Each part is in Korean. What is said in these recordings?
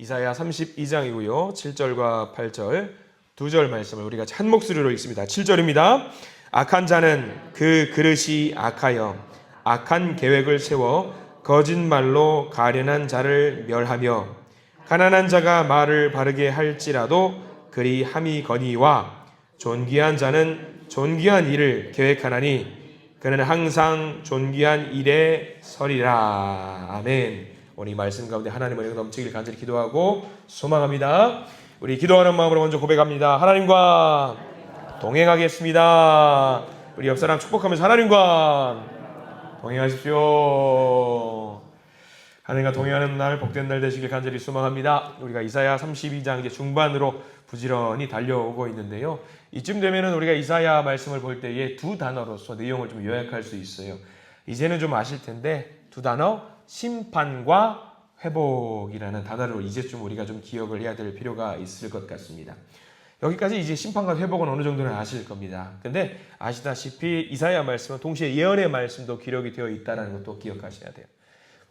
이사야 32장이고요. 7절과 8절 두 절 말씀을 우리가 한 목소리로 읽습니다. 7절입니다. 악한 자는 그 그릇이 악하여 악한 계획을 세워 거짓말로 가련한 자를 멸하며 가난한 자가 말을 바르게 할지라도 그리 함이 거니와 존귀한 자는 존귀한 일을 계획하나니 그는 항상 존귀한 일에 서리라. 아멘. 오늘 이 말씀 가운데 하나님의 은혜가 넘치길 간절히 기도하고 소망합니다. 우리 기도하는 마음으로 먼저 고백합니다. 하나님과 동행하겠습니다. 우리 옆 사람 축복하면서 하나님과 동행하십시오. 하나님과 동행하는 날, 복된 날 되시길 간절히 소망합니다. 우리가 이사야 32장 이제 중반으로 부지런히 달려오고 있는데요. 이쯤 되면은 우리가 이사야 말씀을 볼 때에 두 단어로서 내용을 좀 요약할 수 있어요. 이제는 좀 아실 텐데 두 단어, 심판과 회복이라는 단어로 이제쯤 우리가 좀 기억을 해야 될 필요가 있을 것 같습니다. 여기까지 이제 심판과 회복은 어느 정도는 아실 겁니다. 근데 아시다시피 이사야 말씀은 동시에 예언의 말씀도 기록이 되어 있다는 것도 기억하셔야 돼요.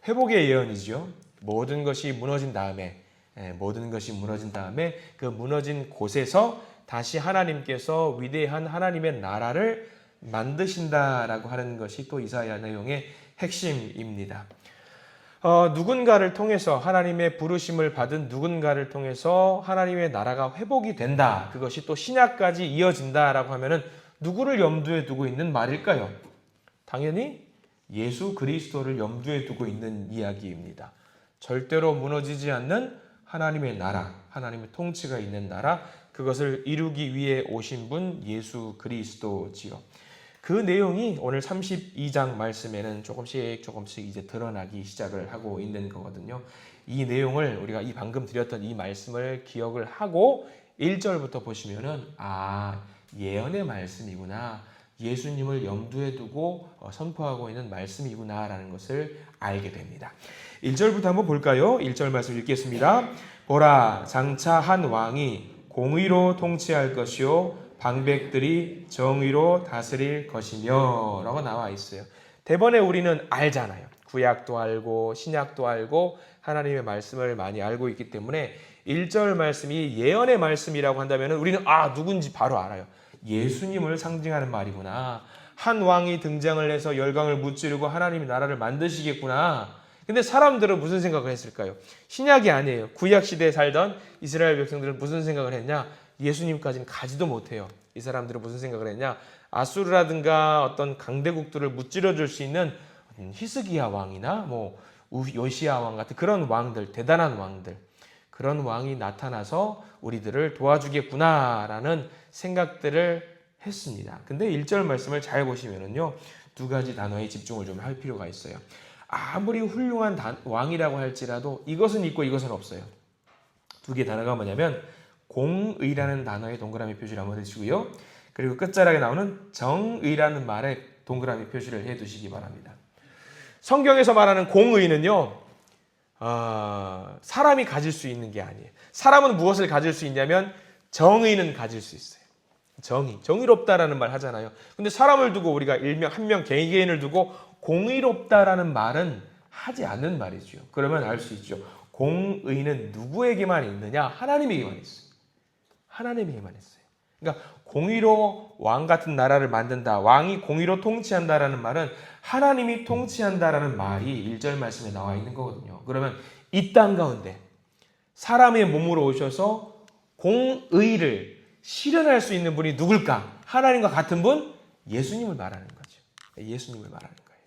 회복의 예언이죠. 모든 것이 무너진 다음에 그 무너진 곳에서 다시 하나님께서 위대한 하나님의 나라를 만드신다라고 하는 것이 또 이사야 내용의 핵심입니다. 누군가를 통해서 하나님의 부르심을 받은 누군가를 통해서 하나님의 나라가 회복이 된다. 그것이 또 신약까지 이어진다라고 하면은 누구를 염두에 두고 있는 말일까요? 당연히 예수 그리스도를 염두에 두고 있는 이야기입니다. 절대로 무너지지 않는 하나님의 나라, 하나님의 통치가 있는 나라, 그것을 이루기 위해 오신 분 예수 그리스도지요. 그 내용이 오늘 32장 말씀에는 조금씩 이제 드러나기 시작을 하고 있는 거거든요. 이 내용을 우리가 이 방금 드렸던 이 말씀을 기억을 하고 1절부터 보시면은 예언의 말씀이구나. 예수님을 염두에 두고 선포하고 있는 말씀이구나라는 것을 알게 됩니다. 1절부터 한번 볼까요? 1절 말씀 읽겠습니다. 보라, 장차 한 왕이 공의로 통치할 것이요 방백들이 정의로 다스릴 것이며 라고 나와 있어요. 대번에 우리는 알잖아요. 구약도 알고 신약도 알고 하나님의 말씀을 많이 알고 있기 때문에 1절 말씀이 예언의 말씀이라고 한다면 우리는 누군지 바로 알아요. 예수님을 상징하는 말이구나. 한 왕이 등장을 해서 열강을 무찌르고 하나님의 나라를 만드시겠구나. 근데 사람들은 무슨 생각을 했을까요? 신약이 아니에요. 구약 시대에 살던 이스라엘 백성들은 무슨 생각을 했냐? 예수님까지는 가지도 못해요. 이 사람들은 무슨 생각을 했냐? 아수르라든가 어떤 강대국들을 무찌러 줄 수 있는 히스기야 왕이나 요시야 왕 같은 그런 왕들, 대단한 왕들, 그런 왕이 나타나서 우리들을 도와주겠구나라는 생각들을 했습니다. 근데 1절 말씀을 잘 보시면은요, 두 가지 단어에 집중을 좀 할 필요가 있어요. 아무리 훌륭한 왕이라고 할지라도 이것은 있고 이것은 없어요. 두 개의 단어가 뭐냐면 공의라는 단어에 동그라미 표시를 한번 해주시고요. 그리고 끝자락에 나오는 정의라는 말에 동그라미 표시를 해두시기 바랍니다. 성경에서 말하는 공의는요, 사람이 가질 수 있는 게 아니에요. 사람은 무엇을 가질 수 있냐면 정의는 가질 수 있어요. 정의롭다라는 말 하잖아요. 근데 사람을 두고 우리가 한 명 개인을 두고 공의롭다라는 말은 하지 않는 말이죠. 그러면 알 수 있죠. 공의는 누구에게만 있느냐? 하나님에게만 있어요. 하나님에게만 있어요. 그러니까 공의로 왕 같은 나라를 만든다. 왕이 공의로 통치한다라는 말은 하나님이 통치한다라는 말이 1절 말씀에 나와 있는 거거든요. 그러면 이 땅 가운데 사람의 몸으로 오셔서 공의를 실현할 수 있는 분이 누굴까? 하나님과 같은 분? 예수님을 말하는 거죠. 예수님을 말하는 거예요.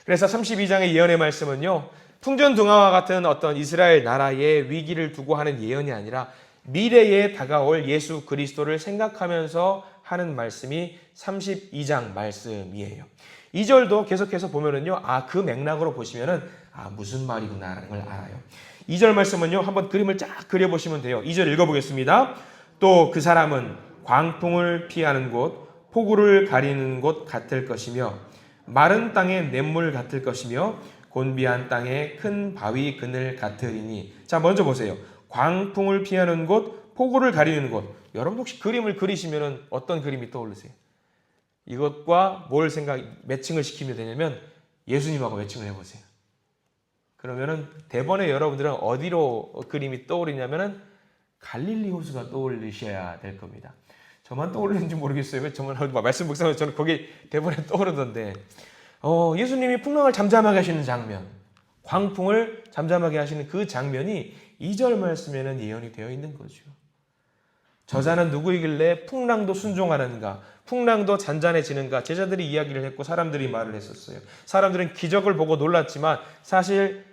그래서 32장의 예언의 말씀은요, 풍전등화와 같은 어떤 이스라엘 나라의 위기를 두고 하는 예언이 아니라 미래에 다가올 예수 그리스도를 생각하면서 하는 말씀이 32장 말씀이에요. 2절도 계속해서 보면은요, 그 맥락으로 보시면은 무슨 말이구나라는 걸 알아요. 2절 말씀은요, 한번 그림을 쫙 그려보시면 돼요. 2절 읽어보겠습니다. 또 그 사람은 광풍을 피하는 곳, 폭우를 가리는 곳 같을 것이며 마른 땅의 냇물 같을 것이며 곤비한 땅의 큰 바위 그늘 같으리니. 자, 먼저 보세요. 광풍을 피하는 곳, 폭우를 가리는 곳. 여러분 혹시 그림을 그리시면 어떤 그림이 떠오르세요? 이것과 뭘 매칭을 시키면 되냐면 예수님하고 매칭을 해보세요. 그러면은 대번에 여러분들은 어디로 그림이 떠오르냐면은 갈릴리 호수가 떠올리셔야 될 겁니다. 저만 떠오르는지 모르겠어요. 왜 저만 말씀 묵상하면 저는 거기 대번에 떠오르던데 예수님이 풍랑을 잠잠하게 하시는 장면, 광풍을 잠잠하게 하시는 그 장면이 2절 말씀에는 예언이 되어 있는 거죠. 저자는 누구이길래 풍랑도 순종하는가, 풍랑도 잔잔해지는가, 제자들이 이야기를 했고 사람들이 말을 했었어요. 사람들은 기적을 보고 놀랐지만 사실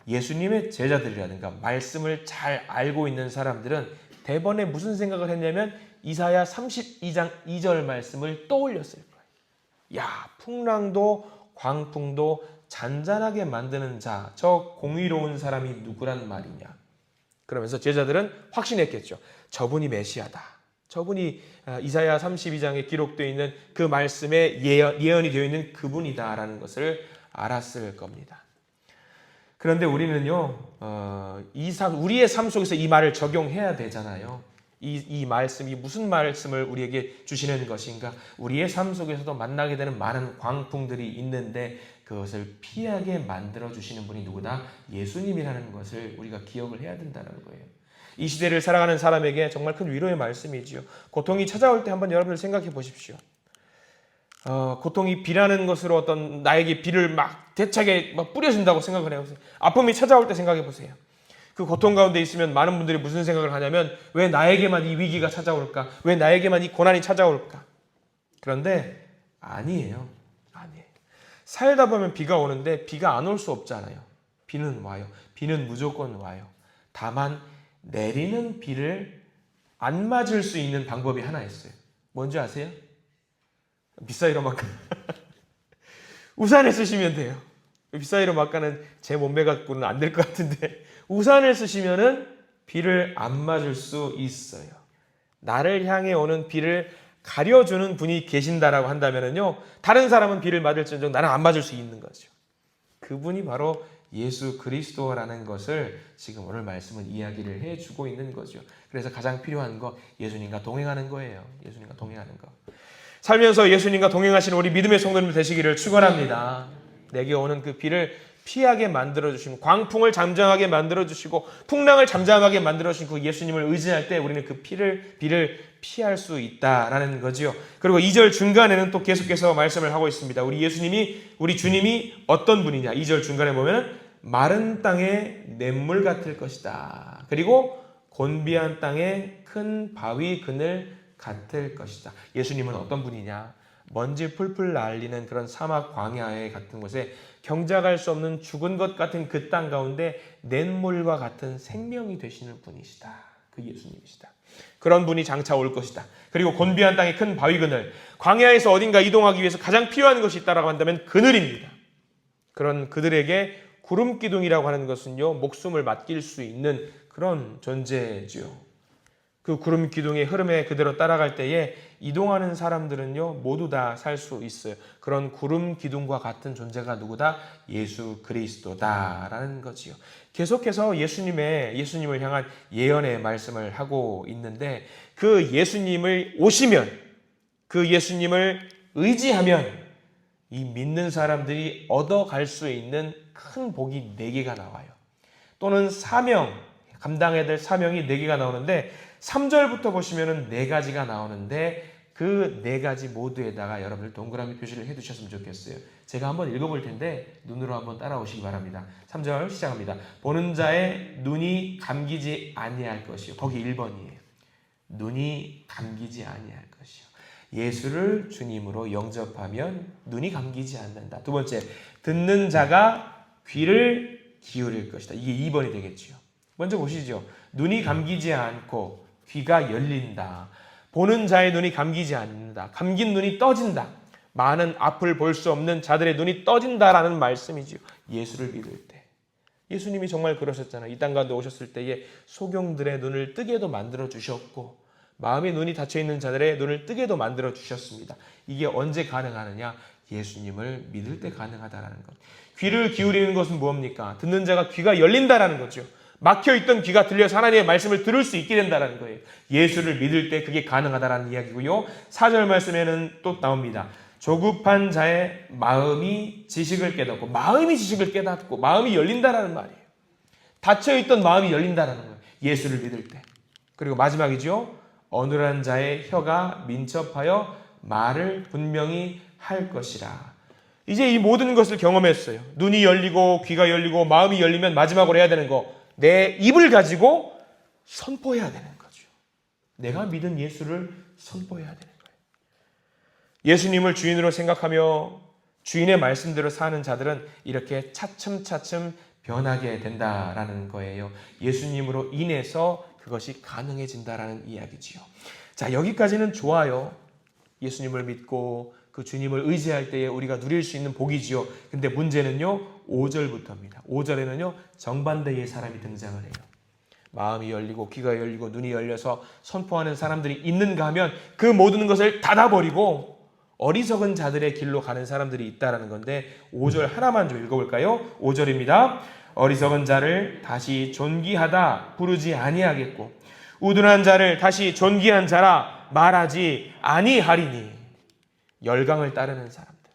예수님의 제자들이라든가 말씀을 잘 알고 있는 사람들은 대번에 무슨 생각을 했냐면 이사야 32장 2절 말씀을 떠올렸을 거예요. 야, 풍랑도 광풍도 잔잔하게 만드는 자, 저 공의로운 사람이 누구란 말이냐. 그러면서 제자들은 확신했겠죠. 저분이 메시아다. 저분이 이사야 32장에 기록되어 있는 그 말씀에 예언이 되어 있는 그분이다라는 것을 알았을 겁니다. 그런데 우리는요, 우리의 삶 속에서 이 말을 적용해야 되잖아요. 이 말씀이 무슨 말씀을 우리에게 주시는 것인가? 우리의 삶 속에서도 만나게 되는 많은 광풍들이 있는데 그것을 피하게 만들어 주시는 분이 누구다? 예수님이라는 것을 우리가 기억을 해야 된다는 거예요. 이 시대를 살아가는 사람에게 정말 큰 위로의 말씀이지요. 고통이 찾아올 때 한번 여러분들 생각해 보십시오. 고통이 비라는 것으로 어떤 나에게 비를 막 대차게 막 뿌려준다고 생각을 해보세요. 아픔이 찾아올 때 생각해 보세요. 그 고통 가운데 있으면 많은 분들이 무슨 생각을 하냐면 왜 나에게만 이 위기가 찾아올까? 왜 나에게만 이 고난이 찾아올까? 그런데 아니에요. 살다 보면 비가 오는데 비가 안 올 수 없잖아요. 비는 와요. 비는 무조건 와요. 다만 내리는 비를 안 맞을 수 있는 방법이 하나 있어요. 뭔지 아세요? 비사이로 막가. 우산을 쓰시면 돼요. 비사이로 막가는 제 몸매 갖고는 안 될 것 같은데 우산을 쓰시면은 비를 안 맞을 수 있어요. 나를 향해 오는 비를 가려주는 분이 계신다라고 한다면요, 다른 사람은 비를 맞을지언정 나는 안 맞을 수 있는 거죠. 그분이 바로 예수 그리스도라는 것을 지금 오늘 말씀은 이야기를 해주고 있는 거죠. 그래서 가장 필요한 거 예수님과 동행하는 거예요. 예수님과 동행하는 거. 살면서 예수님과 동행하시는 우리 믿음의 성도님 되시기를 축원합니다. 내게 오는 그 비를 피하게 만들어주시고 광풍을 잠잠하게 만들어주시고 풍랑을 잠잠하게 만들어주신 그 예수님을 의지할 때 우리는 그 비를 피할 수 있다라는 거지요. 그리고 2절 중간에는 또 계속해서 말씀을 하고 있습니다. 우리 주님이 어떤 분이냐. 2절 중간에 보면 마른 땅에 냇물 같을 것이다. 그리고 곤비한 땅에 큰 바위 그늘 같을 것이다. 예수님은 어떤 분이냐. 먼지 풀풀 날리는 그런 사막 광야에 같은 곳에 경작할 수 없는 죽은 것 같은 그 땅 가운데 냇물과 같은 생명이 되시는 분이시다. 그 예수님이시다. 그런 분이 장차 올 것이다. 그리고 곤비한 땅에 큰 바위 그늘, 광야에서 어딘가 이동하기 위해서 가장 필요한 것이 있다라고 한다면 그늘입니다. 그런 그들에게 구름 기둥이라고 하는 것은요, 목숨을 맡길 수 있는 그런 존재지요. 그 구름 기둥의 흐름에 그대로 따라갈 때에 이동하는 사람들은요 모두 다 살 수 있어요. 그런 구름 기둥과 같은 존재가 누구다? 예수 그리스도다라는 거지요. 계속해서 예수님을 향한 예언의 말씀을 하고 있는데 그 예수님을 오시면, 그 예수님을 의지하면 이 믿는 사람들이 얻어갈 수 있는 큰 복이 4개가 나와요. 또는 감당해야 될 사명이 4개가 나오는데 3절부터 보시면은 4가지가 나오는데 그 4가지 모두에다가 여러분들 동그라미 표시를 해두셨으면 좋겠어요. 제가 한번 읽어볼 텐데 눈으로 한번 따라오시기 바랍니다. 3절 시작합니다. 보는 자의 눈이 감기지 아니할 것이요. 거기 1번이에요. 눈이 감기지 아니할 것이요. 예수를 주님으로 영접하면 눈이 감기지 않는다. 2번째, 듣는 자가 귀를 기울일 것이다. 이게 2번이 되겠죠. 먼저 보시죠. 눈이 감기지 않고 귀가 열린다. 보는 자의 눈이 감기지 않는다. 감긴 눈이 떠진다. 많은 앞을 볼 수 없는 자들의 눈이 떠진다라는 말씀이지요. 예수를 믿을 때. 예수님이 정말 그러셨잖아요. 이 땅 가운데 오셨을 때에 소경들의 눈을 뜨게도 만들어 주셨고 마음의 눈이 닫혀있는 자들의 눈을 뜨게도 만들어 주셨습니다. 이게 언제 가능하느냐? 예수님을 믿을 때 가능하다라는 것. 귀를 기울이는 것은 무엇입니까? 듣는 자가 귀가 열린다라는 거죠. 막혀있던 귀가 들려서 하나님의 말씀을 들을 수 있게 된다는 거예요. 예수를 믿을 때 그게 가능하다라는 이야기고요. 4절 말씀에는 또 나옵니다. 조급한 자의 마음이 지식을 깨닫고, 마음이 지식을 깨닫고 마음이 열린다라는 말이에요. 닫혀있던 마음이 열린다라는 거예요. 예수를 믿을 때. 그리고 마지막이죠. 어눌한 자의 혀가 민첩하여 말을 분명히 할 것이라. 이제 이 모든 것을 경험했어요. 눈이 열리고 귀가 열리고 마음이 열리면 마지막으로 해야 되는 거, 내 입을 가지고 선포해야 되는 거죠. 내가 믿은 예수를 선포해야 되는 거예요. 예수님을 주인으로 생각하며 주인의 말씀대로 사는 자들은 이렇게 차츰차츰 변하게 된다라는 거예요. 예수님으로 인해서 그것이 가능해진다라는 이야기지요. 자, 여기까지는 좋아요. 예수님을 믿고 그 주님을 의지할 때에 우리가 누릴 수 있는 복이지요. 근데 문제는요, 5절부터입니다. 5절에는요, 정반대의 사람이 등장을 해요. 마음이 열리고 귀가 열리고 눈이 열려서 선포하는 사람들이 있는가 하면 그 모든 것을 닫아버리고 어리석은 자들의 길로 가는 사람들이 있다라는 건데, 5절 하나만 좀 읽어볼까요? 5절입니다. 어리석은 자를 다시 존귀하다 부르지 아니하겠고 우둔한 자를 다시 존귀한 자라 말하지 아니하리니. 열강을 따르는 사람들,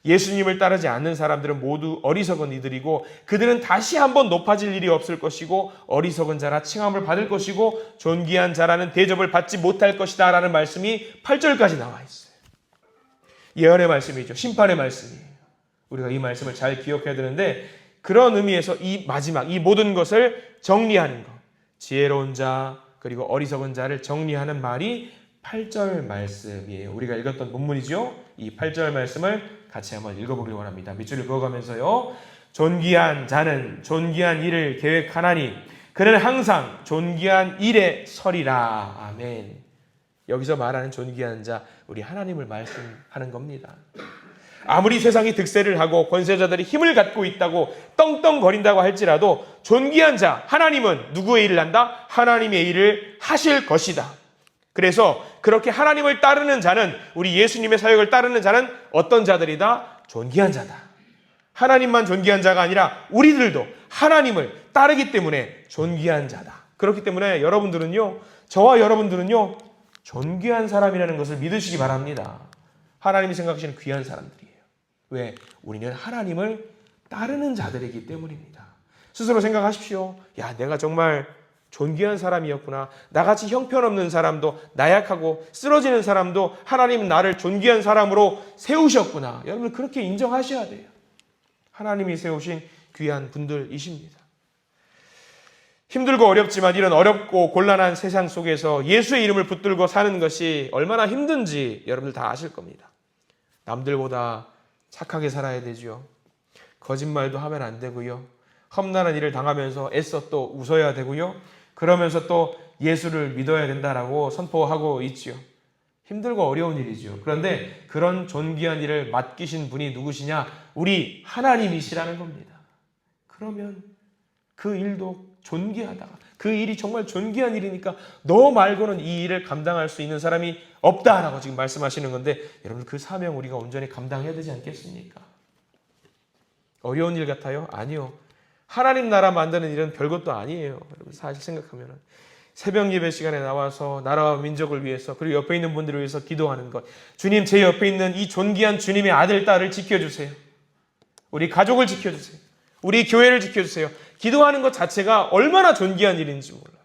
예수님을 따르지 않는 사람들은 모두 어리석은 이들이고 그들은 다시 한번 높아질 일이 없을 것이고 어리석은 자라 칭함을 받을 것이고 존귀한 자라는 대접을 받지 못할 것이다 라는 말씀이 8절까지 나와 있어요. 예언의 말씀이죠. 심판의 말씀이에요. 우리가 이 말씀을 잘 기억해야 되는데, 그런 의미에서 이 마지막, 이 모든 것을 정리하는 것, 지혜로운 자 그리고 어리석은 자를 정리하는 말이 8절 말씀이에요. 우리가 읽었던 본문이죠. 이 8절 말씀을 같이 한번 읽어보기 원합니다. 밑줄을 그어가면서요. 존귀한 자는 존귀한 일을 계획하나니 그는 항상 존귀한 일에 서리라. 아멘. 여기서 말하는 존귀한 자, 우리 하나님을 말씀하는 겁니다. 아무리 세상이 득세를 하고 권세자들이 힘을 갖고 있다고 떵떵거린다고 할지라도 존귀한 자, 하나님은 누구의 일을 한다? 하나님의 일을 하실 것이다. 그래서 그렇게 하나님을 따르는 자는, 우리 예수님의 사역을 따르는 자는 어떤 자들이다? 존귀한 자다. 하나님만 존귀한 자가 아니라 우리들도 하나님을 따르기 때문에 존귀한 자다. 그렇기 때문에 여러분들은요, 저와 여러분들은요, 존귀한 사람이라는 것을 믿으시기 바랍니다. 하나님이 생각하시는 귀한 사람들이에요. 왜? 우리는 하나님을 따르는 자들이기 때문입니다. 스스로 생각하십시오. 야, 내가 정말 존귀한 사람이었구나. 나같이 형편없는 사람도, 나약하고 쓰러지는 사람도 하나님은 나를 존귀한 사람으로 세우셨구나. 여러분 그렇게 인정하셔야 돼요. 하나님이 세우신 귀한 분들이십니다. 힘들고 어렵지만 이런 어렵고 곤란한 세상 속에서 예수의 이름을 붙들고 사는 것이 얼마나 힘든지 여러분들 다 아실 겁니다. 남들보다 착하게 살아야 되죠. 거짓말도 하면 안 되고요. 험난한 일을 당하면서 애써 또 웃어야 되고요. 그러면서 또 예수를 믿어야 된다라고 선포하고 있죠. 힘들고 어려운 일이죠. 그런데 그런 존귀한 일을 맡기신 분이 누구시냐? 우리 하나님이시라는 겁니다. 그러면 그 일도 존귀하다. 그 일이 정말 존귀한 일이니까 너 말고는 이 일을 감당할 수 있는 사람이 없다라고 지금 말씀하시는 건데, 여러분 그 사명 우리가 온전히 감당해야 되지 않겠습니까? 어려운 일 같아요? 아니요. 하나님 나라 만드는 일은 별것도 아니에요. 여러분 사실 생각하면 새벽 예배 시간에 나와서 나라와 민족을 위해서, 그리고 옆에 있는 분들을 위해서 기도하는 것. 주님, 제 옆에 있는 이 존귀한 주님의 아들, 딸을 지켜주세요. 우리 가족을 지켜주세요. 우리 교회를 지켜주세요. 기도하는 것 자체가 얼마나 존귀한 일인지 몰라요.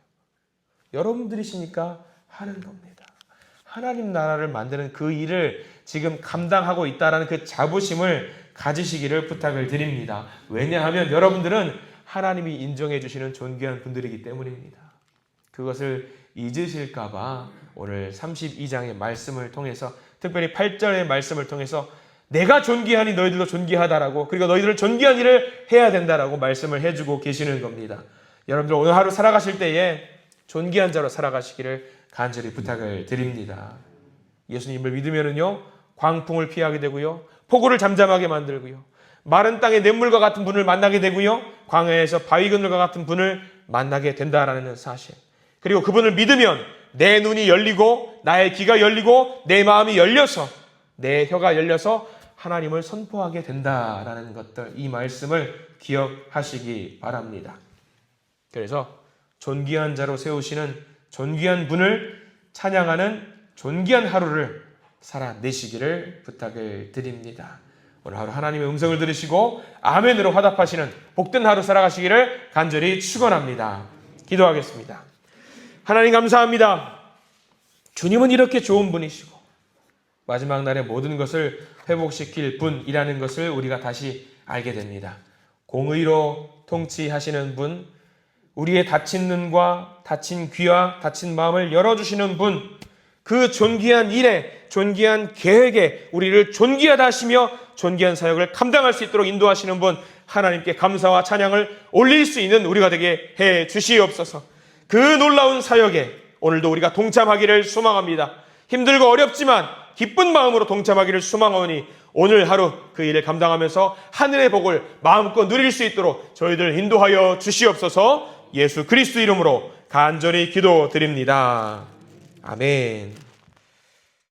여러분들이시니까 하는 겁니다. 하나님 나라를 만드는 그 일을 지금 감당하고 있다는 그 자부심을 가지시기를 부탁을 드립니다. 왜냐하면 여러분들은 하나님이 인정해 주시는 존귀한 분들이기 때문입니다. 그것을 잊으실까 봐 오늘 32장의 말씀을 통해서, 특별히 8절의 말씀을 통해서 내가 존귀하니 너희들도 존귀하다라고, 그리고 너희들은 존귀한 일을 해야 된다라고 말씀을 해주고 계시는 겁니다. 여러분들 오늘 하루 살아가실 때에 존귀한 자로 살아가시기를 간절히 부탁을 드립니다. 예수님을 믿으면은요, 광풍을 피하게 되고요, 폭우를 잠잠하게 만들고요, 마른 땅의 냇물과 같은 분을 만나게 되고요, 광야에서 바위 그늘과 같은 분을 만나게 된다라는 사실. 그리고 그분을 믿으면 내 눈이 열리고 나의 귀가 열리고 내 마음이 열려서, 내 혀가 열려서 하나님을 선포하게 된다라는 것들, 이 말씀을 기억하시기 바랍니다. 그래서 존귀한 자로 세우시는 존귀한 분을 찬양하는 존귀한 하루를 살아내시기를 부탁을 드립니다. 오늘 하루 하나님의 음성을 들으시고 아멘으로 화답하시는 복된 하루 살아가시기를 간절히 축원합니다. 기도하겠습니다. 하나님 감사합니다. 주님은 이렇게 좋은 분이시고 마지막 날에 모든 것을 회복시킬 분이라는 것을 우리가 다시 알게 됩니다. 공의로 통치하시는 분, 우리의 다친 눈과 다친 귀와 다친 마음을 열어주시는 분, 그 존귀한 일에, 존귀한 계획에 우리를 존귀하다 하시며 존귀한 사역을 감당할 수 있도록 인도하시는 분, 하나님께 감사와 찬양을 올릴 수 있는 우리가 되게 해 주시옵소서. 그 놀라운 사역에 오늘도 우리가 동참하기를 소망합니다. 힘들고 어렵지만 기쁜 마음으로 동참하기를 소망하오니 오늘 하루 그 일을 감당하면서 하늘의 복을 마음껏 누릴 수 있도록 저희들 인도하여 주시옵소서. 예수 그리스도 이름으로 간절히 기도드립니다. 아멘.